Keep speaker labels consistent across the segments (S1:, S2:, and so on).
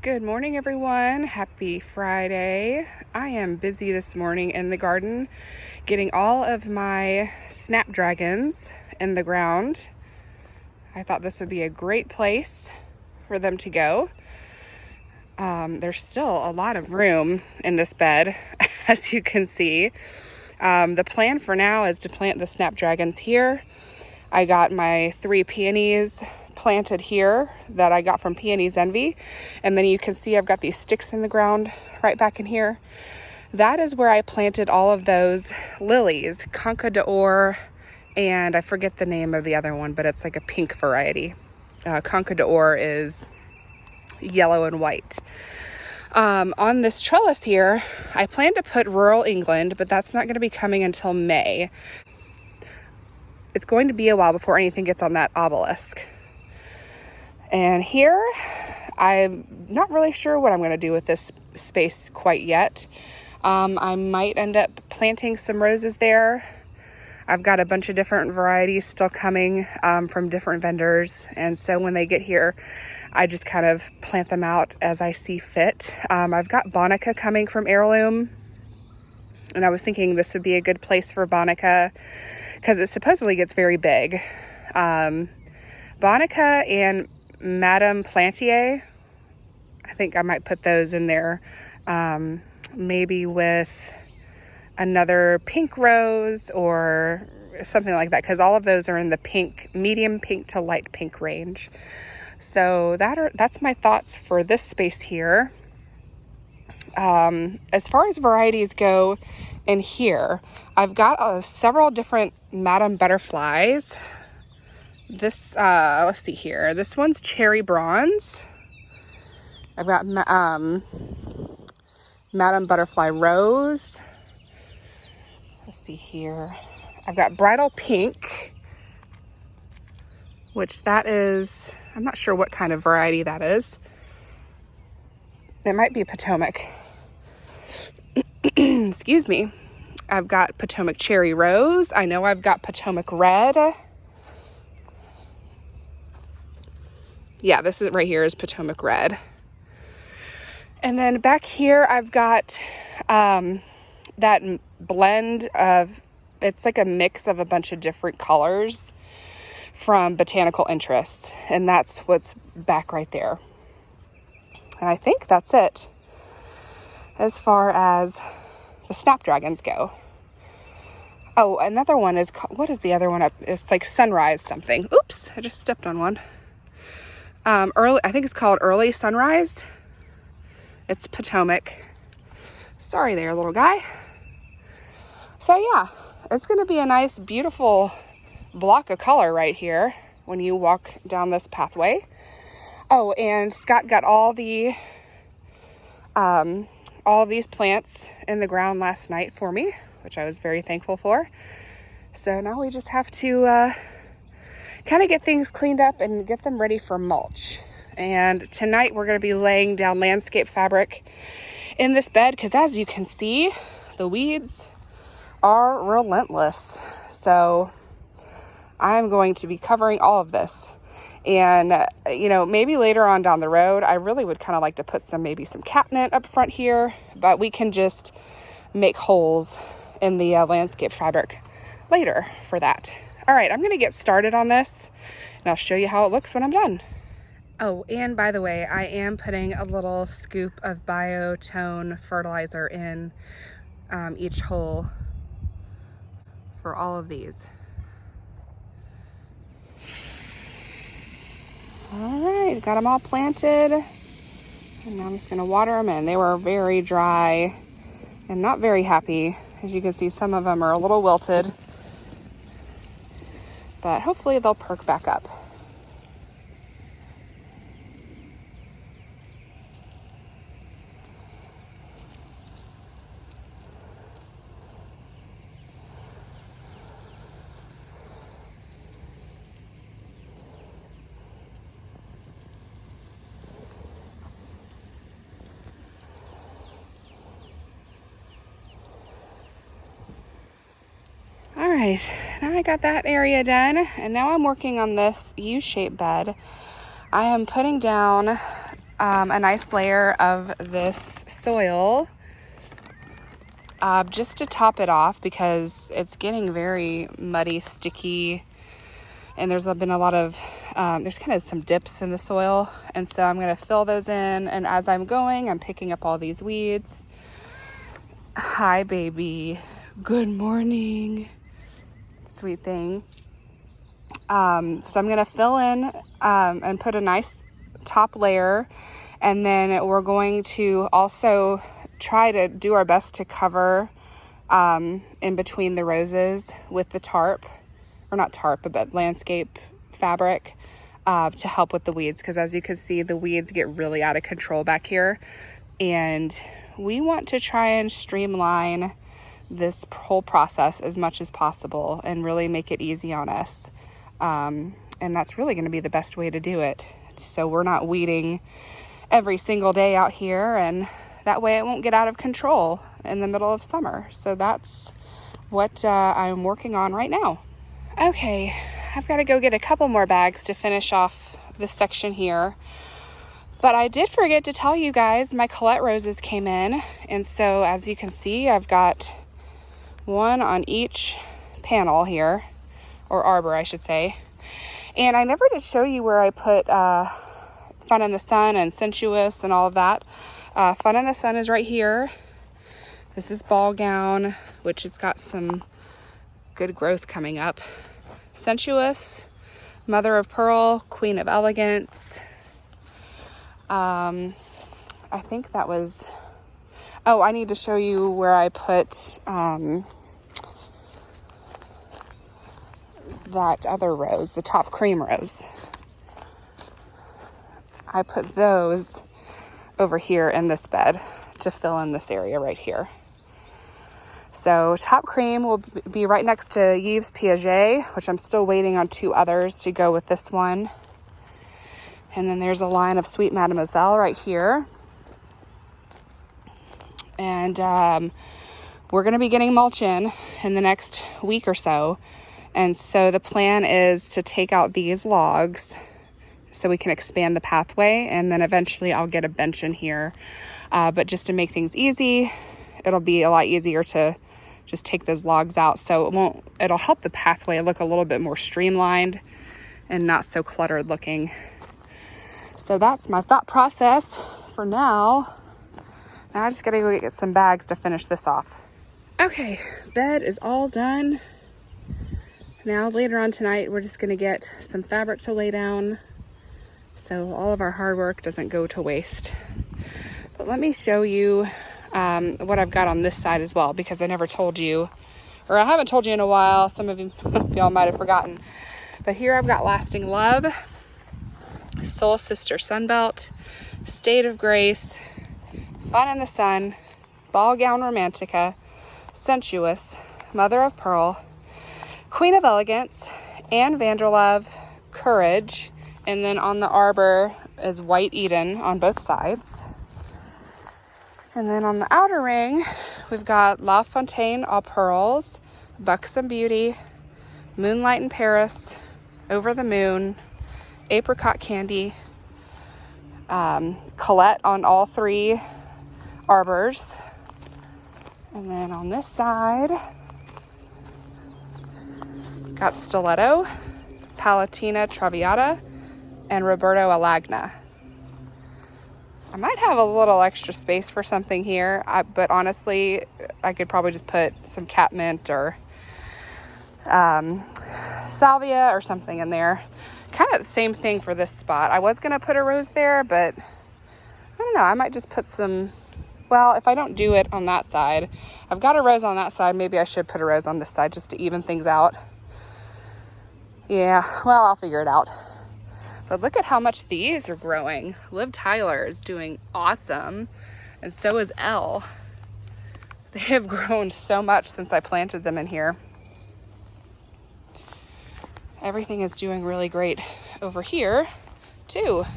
S1: Good morning, everyone. Happy Friday. I am busy this morning in the garden getting all of my snapdragons in the ground. I thought this would be a great place for them to go. There's still a lot of room in this bed, as you can see. The plan for now is to plant the snapdragons here. I got my 3 peonies planted here that I got from Peonies Envy, and then you can see I've got these sticks in the ground right back in here. That is where I planted all of those lilies, Conca d'Or, and I forget the name of the other one, but it's like a pink variety. Conca d'Or is yellow and white. On this trellis here, I plan to put Rural England, but that's not going to be coming until May. It's going to be a while before anything gets on that obelisk. And here, I'm not really sure what I'm going to do with this space quite yet. I might end up planting some roses there. I've got a bunch of different varieties still coming from different vendors. And so when they get here, I just kind of plant them out as I see fit. I've got Bonica coming from Heirloom. And I was thinking this would be a good place for Bonica because it supposedly gets very big. Bonica and Madame Plantier, I think I might put those in there, maybe with another pink rose or something like that, because all of those are in the pink, medium pink to light pink range. So that's my thoughts for this space here. As far as varieties go in here, I've got several different Madame Butterflies. This, let's see here. This one's Cherry Bronze. I've got Madame Butterfly Rose. Let's see here. I've got Bridal Pink, which that is, I'm not sure what kind of variety that is. It might be Potomac. Excuse me. I've got Potomac Cherry Rose. I know I've got Potomac Red. Yeah, this is right here is Potomac Red. And then back here, I've got that blend of, it's like a mix of a bunch of different colors from Botanical Interest. And that's what's back right there. And I think that's it as far as the snapdragons go. Oh, another one is, what is the other one up? It's like Sunrise something. Oops, I just stepped on one. I think it's called Early Sunrise. It's Potomac. Sorry there, little guy. So yeah, it's going to be a nice, beautiful block of color right here when you walk down this pathway. Oh, and Scott got all these plants in the ground last night for me, which I was very thankful for. So now we just have to kind of get things cleaned up and get them ready for mulch. And tonight we're going to be laying down landscape fabric in this bed because, as you can see, the weeds are relentless. So I'm going to be covering all of this. And, maybe later on down the road, I really would kind of like to put maybe some catnip up front here, but we can just make holes in the landscape fabric later for that. All right, I'm going to get started on this and I'll show you how it looks when I'm done. Oh, and by the way, I am putting a little scoop of Biotone fertilizer in each hole for all of these. All right, got them all planted. And now I'm just going to water them in. They were very dry and not very happy. As you can see, some of them are a little wilted, but hopefully they'll perk back up. All right, now I got that area done, and now I'm working on this U-shaped bed. I am putting down a nice layer of this soil just to top it off because it's getting very muddy, sticky, and there's been a lot of, there's kind of some dips in the soil. And so I'm going to fill those in. And as I'm going, I'm picking up all these weeds. Hi, baby. Good morning. Sweet thing. So I'm going to fill in and put a nice top layer. And then we're going to also try to do our best to cover in between the roses with the tarp, or not tarp, but landscape fabric to help with the weeds. Because as you can see, the weeds get really out of control back here. And we want to try and streamline this whole process as much as possible and really make it easy on us. And that's really going to be the best way to do it. So we're not weeding every single day out here, and that way it won't get out of control in the middle of summer. So that's what I'm working on right now. Okay, I've got to go get a couple more bags to finish off this section here. But I did forget to tell you guys my Colette roses came in. And so as you can see, I've got one on each panel here, or arbor, I should say. And I never did show you where I put Fun in the Sun and Sensuous and all of that. Fun in the Sun is right here. This is Ball Gown, which it's got some good growth coming up. Sensuous, Mother of Pearl, Queen of Elegance. I think that was, oh, I need to show you where I put that other rose, the top cream rose. I put those over here in this bed to fill in this area right here. So top cream will be right next to Yves Piaget, which I'm still waiting on 2 others to go with this one. And then there's a line of Sweet Mademoiselle right here. And we're going to be getting mulch in the next week or so. And so the plan is to take out these logs so we can expand the pathway, and then eventually I'll get a bench in here. But just to make things easy, it'll be a lot easier to just take those logs out. So it'll help the pathway look a little bit more streamlined and not so cluttered looking. So that's my thought process for now. Now I just gotta go get some bags to finish this off. Okay, bed is all done. Now later on tonight, we're just gonna get some fabric to lay down so all of our hard work doesn't go to waste. But let me show you what I've got on this side as well, because I never told you, or I haven't told you in a while. Some of y'all might have forgotten. But here I've got Lasting Love, Soul Sister Sunbelt, State of Grace, Fun in the Sun, Ball Gown Romantica, Sensuous, Mother of Pearl, Queen of Elegance, Anne Vanderlove, Courage, and then on the arbor is White Eden on both sides. And then on the outer ring, we've got La Fontaine All Pearls, Buxom Beauty, Moonlight in Paris, Over the Moon, Apricot Candy, Colette on all 3 arbors. And then on this side, got Stiletto, Palatina Traviata, and Roberto Alagna. I might have a little extra space for something here, but honestly, I could probably just put some catmint or salvia or something in there. Kind of the same thing for this spot. I was going to put a rose there, but I don't know. I might just put some, well, if I don't do it on that side, I've got a rose on that side. Maybe I should put a rose on this side just to even things out. Yeah, well, I'll figure it out. But look at how much these are growing. Liv Tyler is doing awesome, and so is Elle. They have grown so much since I planted them in here. Everything is doing really great over here too.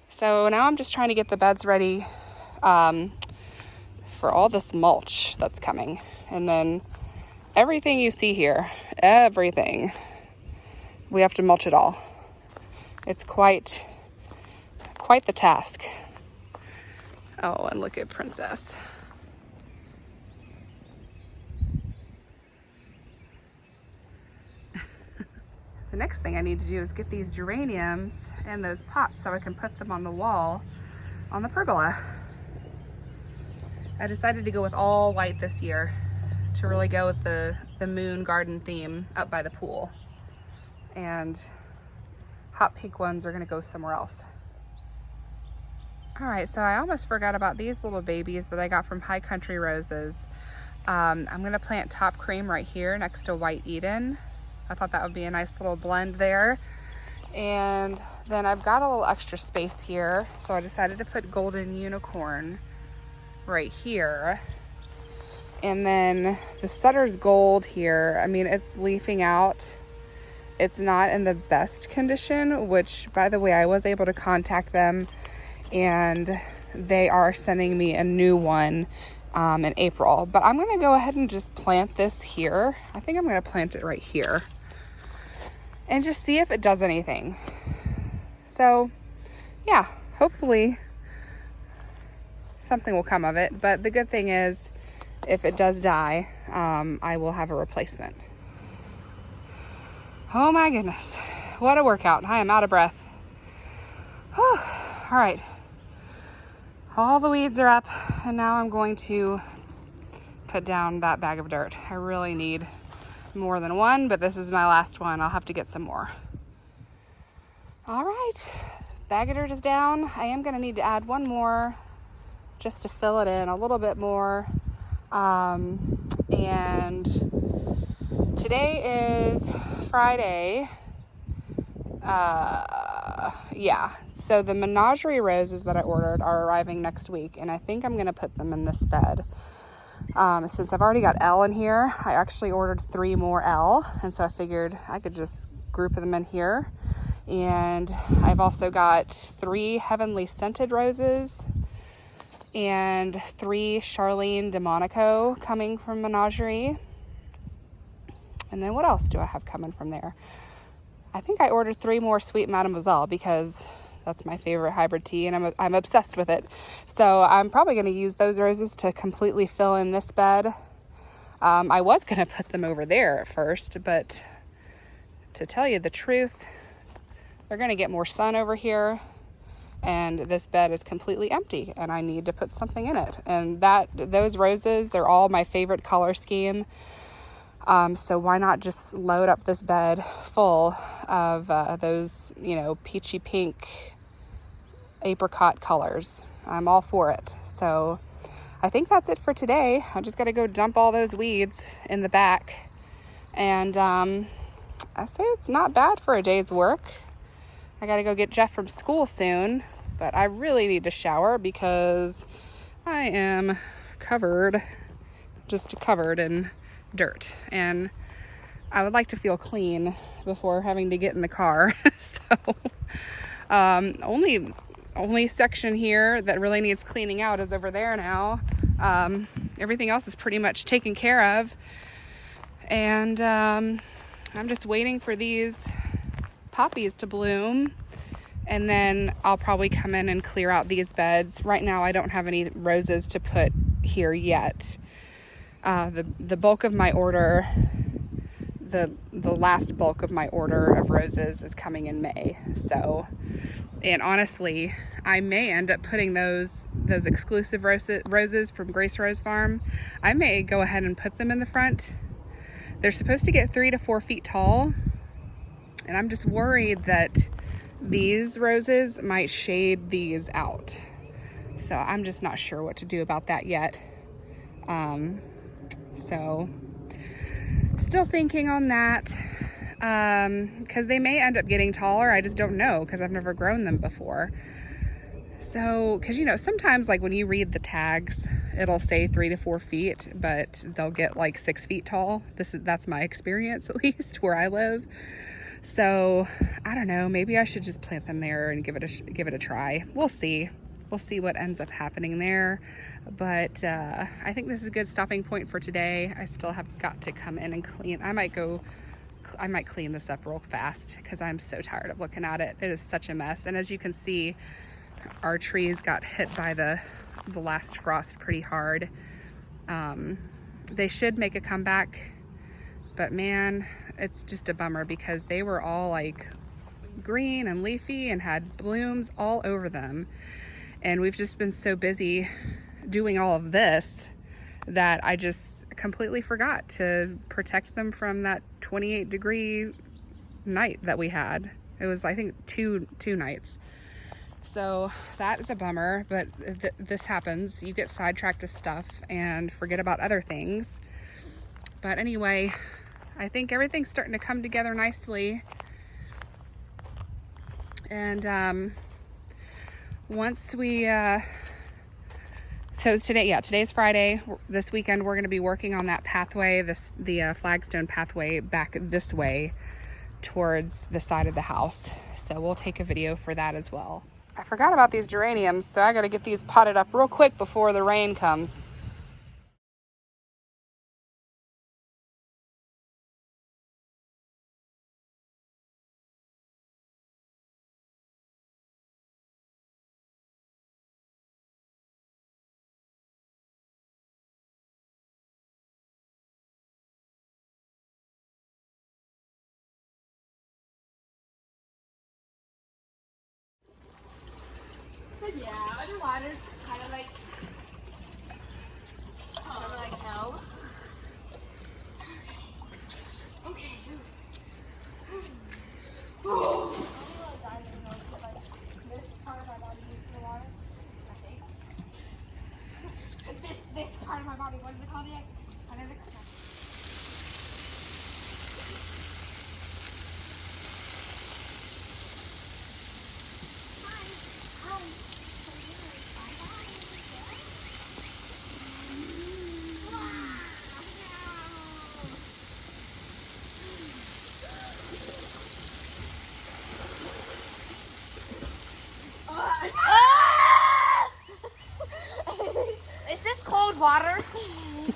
S1: So now I'm just trying to get the beds ready for all this mulch that's coming. And then everything you see here, everything, we have to mulch it all. It's quite quite the task. Oh, and look at Princess. The next thing I need to do is get these geraniums in those pots so I can put them on the wall on the pergola. I decided to go with all white this year to really go with the moon garden theme up by the pool. And hot pink ones are gonna go somewhere else. All right, so I almost forgot about these little babies that I got from High Country Roses. I'm gonna plant Top Cream right here next to White Eden. I thought that would be a nice little blend there. And then I've got a little extra space here, so I decided to put Golden Unicorn right here. And then the Sutter's Gold here, I mean, it's leafing out. It's not in the best condition, which, by the way, I was able to contact them and they are sending me a new one in April. But I'm gonna go ahead and just plant this here. I think I'm gonna plant it right here and just see if it does anything. So yeah, hopefully something will come of it. But the good thing is, if it does die, I will have a replacement. Oh my goodness, what a workout. I am out of breath. Whew. All right, all the weeds are up, and now I'm going to put down that bag of dirt. I really need more than one, but this is my last one. I'll have to get some more. All right, bag of dirt is down. I am gonna need to add one more just to fill it in a little bit more. And today is Friday. Yeah, so the menagerie roses that I ordered are arriving next week, and I think I'm gonna put them in this bed. Since I've already got L in here, I actually ordered 3 more L, and so I figured I could just group them in here. And I've also got 3 heavenly scented roses and 3 Charlene de Monaco coming from menagerie. And then what else do I have coming from there? I think I ordered 3 more Sweet Mademoiselle because that's my favorite hybrid tea, and I'm obsessed with it. So I'm probably going to use those roses to completely fill in this bed. I was going to put them over there at first, but to tell you the truth, they're going to get more sun over here, and this bed is completely empty, and I need to put something in it. And those roses are all my favorite color scheme. So why not just load up this bed full of those, peachy pink apricot colors. I'm all for it. So I think that's it for today. I just got to go dump all those weeds in the back. And I say it's not bad for a day's work. I got to go get Jeff from school soon, but I really need to shower because I am covered in dirt, and I would like to feel clean before having to get in the car. So only section here that really needs cleaning out is over there now. Everything else is pretty much taken care of, and I'm just waiting for these poppies to bloom, and then I'll probably come in and clear out these beds. Right now I don't have any roses to put here yet. The bulk of my order, the last bulk of my order of roses is coming in May. So, and honestly, I may end up putting those exclusive roses from Grace Rose Farm. I may go ahead and put them in the front. They're supposed to get 3 to 4 feet tall, and I'm just worried that these roses might shade these out. So I'm just not sure what to do about that yet. So still thinking on that, because they may end up getting taller. I just don't know, because I've never grown them before. So, because sometimes like when you read the tags, it'll say 3 to 4 feet, but they'll get like 6 feet tall. That's my experience, at least where I live. So I don't know, maybe I should just plant them there and give it a try. We'll see what ends up happening there. But I think this is a good stopping point for today. I still have got to come in and clean. I might clean this up real fast because I'm so tired of looking at it. It is such a mess. And as you can see, our trees got hit by the last frost pretty hard. They should make a comeback, but man, it's just a bummer because they were all like green and leafy and had blooms all over them. And we've just been so busy doing all of this that I just completely forgot to protect them from that 28-degree night that we had. It was, I think, two nights. So that is a bummer, but this happens. You get sidetracked with stuff and forget about other things. But anyway, I think everything's starting to come together nicely. And once we, so today's Friday. This weekend we're going to be working on that pathway, the flagstone pathway back this way towards the side of the house. So we'll take a video for that as well. I forgot about these geraniums, so I got to get these potted up real quick before the rain comes.
S2: So yeah, the water's kind of like hell. Okay. Oh. This part of my body used to the water. This part of my body, what is it called yet? Is this cold water?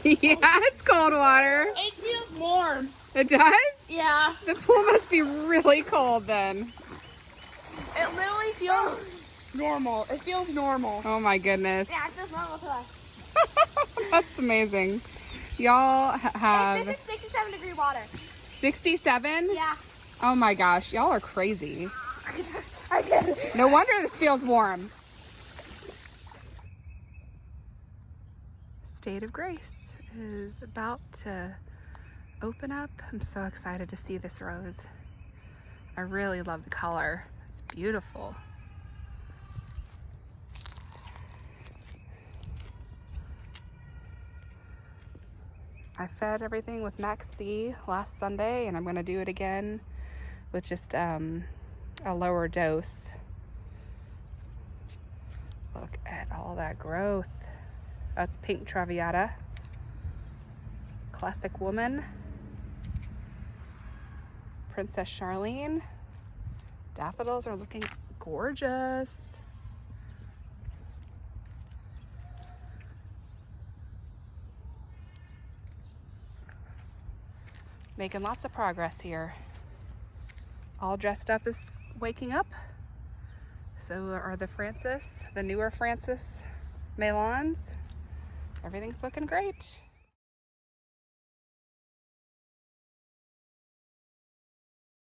S1: Yeah, it's cold water.
S2: It feels warm.
S1: It does?
S2: Yeah.
S1: The pool must be really cold then.
S2: It literally feels normal. It feels normal.
S1: Oh my goodness.
S2: Yeah, it feels normal to us.
S1: That's amazing. Y'all have...
S2: This is 67-degree water.
S1: 67?
S2: Yeah.
S1: Oh my gosh, y'all are crazy.
S2: I get it.
S1: No wonder this feels warm. State of Grace is about to open up. I'm so excited to see this rose. I really love the color. It's beautiful. I fed everything with Max C last Sunday, and I'm going to do it again with just a lower dose. Look at all that growth. That's pink Traviata. Classic Woman. Princess Charlene. Daffodils are looking gorgeous. Making lots of progress here. All dressed up as waking up. So are the newer Francis Melons. Everything's looking great.